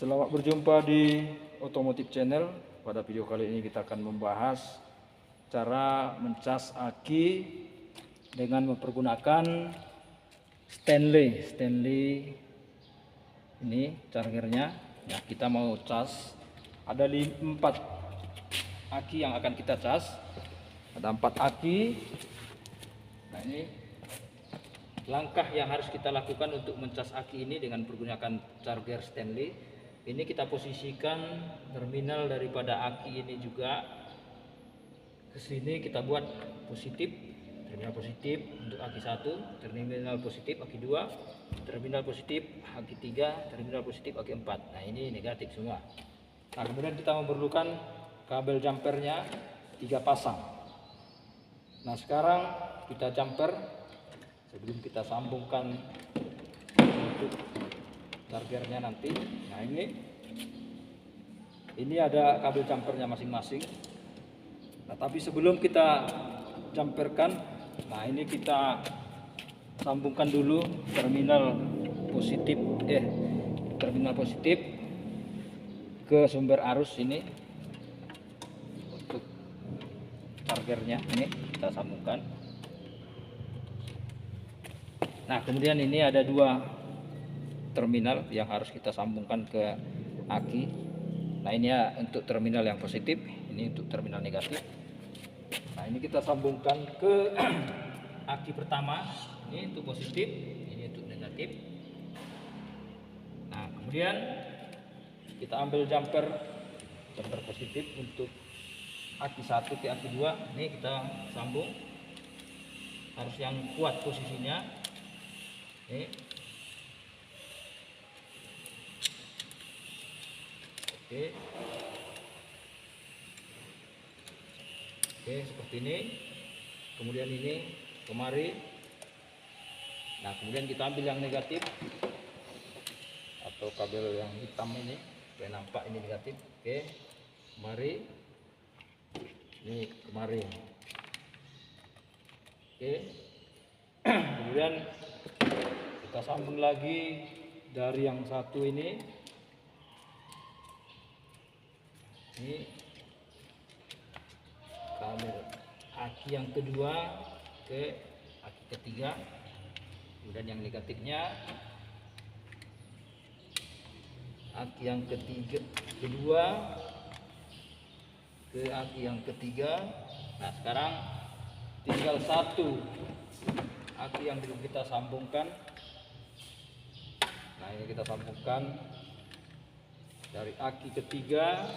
Selamat berjumpa di Otomotif Channel. Pada video kali ini kita akan membahas cara mencas aki dengan mempergunakan Stanley ini chargernya. Nah, kita mau cas. Ada 4 aki yang akan kita cas. Ada 4 aki. Nah, ini langkah yang harus kita lakukan untuk mencas aki ini dengan menggunakan charger Stanley. Ini kita posisikan terminal daripada aki ini juga ke sini, kita buat positif, terminal positif untuk aki 1, terminal positif aki 2, terminal positif aki 3, terminal positif aki 4. Nah, ini negatif semua. Nah, kemudian kita memerlukan kabel jumpernya 3 pasang. Nah, sekarang kita jumper sebelum kita sambungkan untuk chargernya nanti. Nah, ini ada kabel jumpernya masing-masing. Nah, tapi sebelum kita jumperkan, nah ini kita sambungkan dulu terminal positif ke sumber arus ini untuk chargernya. Ini kita sambungkan. Nah, kemudian ini ada 2 terminal yang harus kita sambungkan ke aki. Nah, ini ya untuk terminal yang positif, ini untuk terminal negatif. Nah, ini kita sambungkan ke aki pertama, ini untuk positif, ini untuk negatif. Nah, kemudian kita ambil jumper positif untuk aki 1 ke aki 2. Ini kita sambung, harus yang kuat posisinya. Ini Oke, seperti ini. Kemudian ini kemari. Nah, kemudian kita ambil yang negatif atau kabel yang hitam ini, supaya nampak ini negatif. Oke, kemari. Ini kemari. Oke. Kemudian kita sambung lagi dari yang satu ini. Ini kabel aki yang kedua ke aki ketiga, kemudian yang negatifnya aki yang kedua ke aki yang ketiga. Nah, sekarang tinggal 1 aki yang belum kita sambungkan. Nah, ini kita sambungkan dari aki ketiga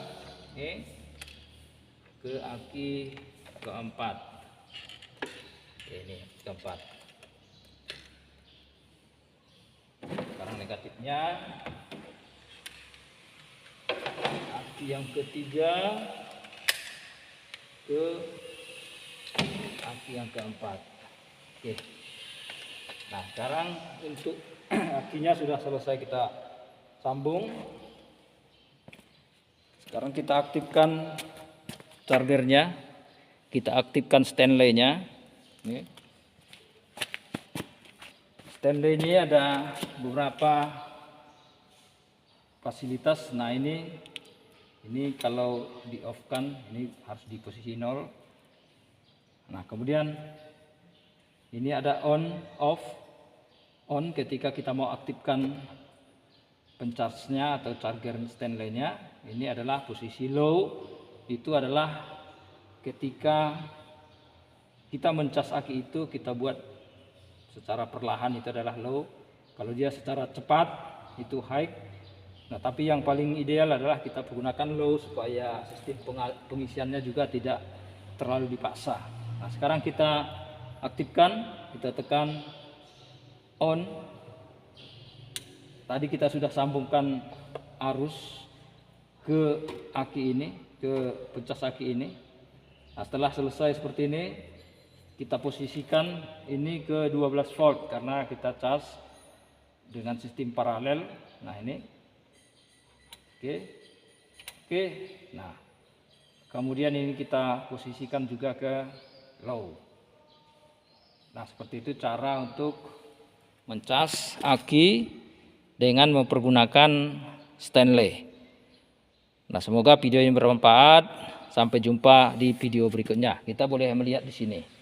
ke aki keempat. Ini keempat. Sekarang negatifnya aki yang ketiga ke aki yang keempat. Oke. Nah, sekarang untuk akinya sudah selesai kita sambung. Sekarang kita aktifkan chargernya, kita aktifkan Stanley-nya. Stanley ini ada beberapa fasilitas. Nah, ini kalau di off kan ini harus di posisi 0. Nah, kemudian ini ada on off. On ketika kita mau aktifkan pencharge-nya atau charger Stanley-nya. Ini adalah posisi low. Itu adalah ketika kita mencas aki itu, kita buat secara perlahan, itu adalah low. Kalau dia secara cepat itu high. Nah, tapi yang paling ideal adalah kita menggunakan low supaya sistem pengisiannya juga tidak terlalu dipaksa. Nah, sekarang kita aktifkan, kita tekan on. Tadi kita sudah sambungkan arus ke aki ini, ke pencas aki ini. Nah, setelah selesai seperti ini, kita posisikan ini ke 12 volt karena kita cas dengan sistem paralel. Nah, ini oke. Nah, kemudian ini kita posisikan juga ke low. Nah, seperti itu cara untuk mencas aki dengan mempergunakan Stanley. Nah, semoga video ini bermanfaat. Sampai jumpa di video berikutnya. Kita boleh melihat di sini.